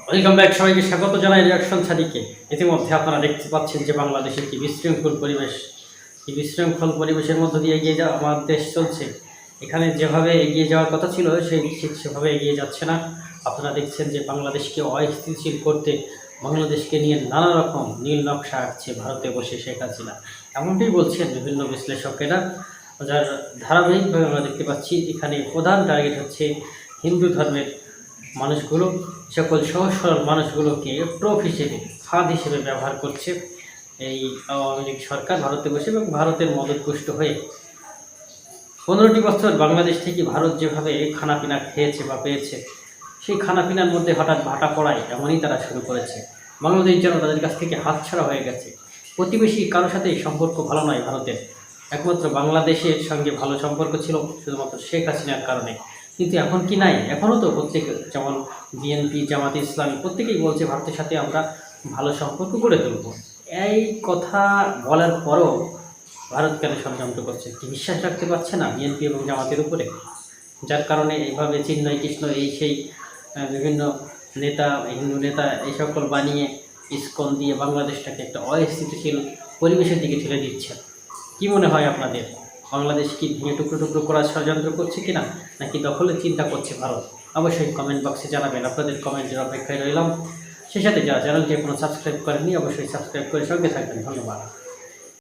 Welcome back, সবাইকে স্বাগত জানাই রিয়াকশন ছাড়িকে। ইতিমধ্যে আপনারা দেখতে পাচ্ছেন যে বাংলাদেশের কি বিশৃঙ্খল পরিবেশ, এই বিশৃঙ্খল পরিবেশের মধ্য দিয়ে এগিয়ে যাওয়া আমার দেশ চলছে। এখানে যেভাবে এগিয়ে যাওয়ার কথা ছিল ঠিক সেভাবে এগিয়ে যাচ্ছে না। আপনারা দেখছেন যে বাংলাদেশকে অস্থিতিশীল করতে বাংলাদেশকে নিয়ে নানা রকম নীল নকশা আঁকছে ভারতে বসে শেখ হাসিনা, এমনটাই বলছেন বিভিন্ন বিশ্লেষকেরা। যার ধারাবাহিকভাবে আমরা দেখতে পাচ্ছি এখানে প্রধান টার্গেট হচ্ছে হিন্দু ধর্মের মানুষগুলো, সকল সহজ সরল মানুষগুলোকে ট্রোপ হিসেবে, ফাঁদ হিসেবে ব্যবহার করছে এই আওয়ামী লীগ সরকার ভারতে বসে এবং ভারতের মদতপুষ্ট হয়ে। 15টি বছর বাংলাদেশ থেকে ভারত যেভাবে খানাপিনা খেয়েছে বা পেয়েছে, সেই খানাপিনার মধ্যে হঠাৎ ভাটা পড়ায় এমনই তারা শুরু করেছে। বাংলাদেশ যেন তাদের কাছ থেকে হাতছাড়া হয়ে গেছে। প্রতিবেশী কারোর সাথেই সম্পর্ক ভালো নয় ভারতের, একমাত্র বাংলাদেশের সঙ্গে ভালো সম্পর্ক ছিল শুধুমাত্র শেখ হাসিনার কারণে। কিন্তু এখন কি নাই? এখনও তো প্রত্যেকে, যেমন বিএনপি, জামাতে ইসলামী, প্রত্যেকেই বলছে ভারতের সাথে আমরা ভালো সম্পর্ক গড়ে তুলব। এই কথা বলার পরও ভারত কেন ষড়যন্ত্র করছে? কি বিশ্বাস রাখতে পারছে না বিএনপি এবং জামাতের উপরে? যার কারণে এইভাবে চিন্ময় কৃষ্ণ এই সেই বিভিন্ন নেতা, হিন্দু নেতা এই সকল বানিয়ে ইসকন দিয়ে বাংলাদেশটাকে একটা অস্থিতিশীল পরিবেশের দিকে ঠেলে দিচ্ছে। কি মনে হয় আপনাদের? বাংলাদেশ কি ভেঙে টুকরো টুকরো করার ষড়যন্ত্র করছে কিনা, নাকি দখলের চিন্তা করছে ভারত? অবশ্যই কমেন্ট বক্সে জানাবেন। আপনাদের কমেন্টের অপেক্ষায় রইলাম। সেই সাথে যারা চ্যানেলটি এখনও সাবস্ক্রাইব করেননি অবশ্যই সাবস্ক্রাইব করে সঙ্গে থাকবেন। ধন্যবাদ।